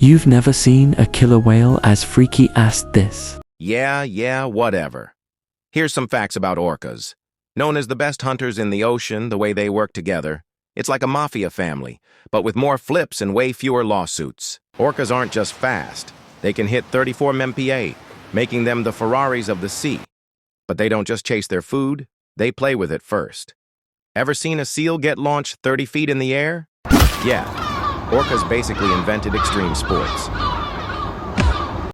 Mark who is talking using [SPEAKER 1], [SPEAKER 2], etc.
[SPEAKER 1] You've never seen a killer whale as freaky as this.
[SPEAKER 2] Yeah, whatever. Here's some facts about orcas. Known as the best hunters in the ocean, the way they work together, it's like a mafia family, but with more flips and way fewer lawsuits. Orcas aren't just fast. They can hit 34 mph, making them the Ferraris of the sea. But they don't just chase their food, they play with it first. Ever seen a seal get launched 30 feet in the air? Yeah, orcas basically invented extreme sports.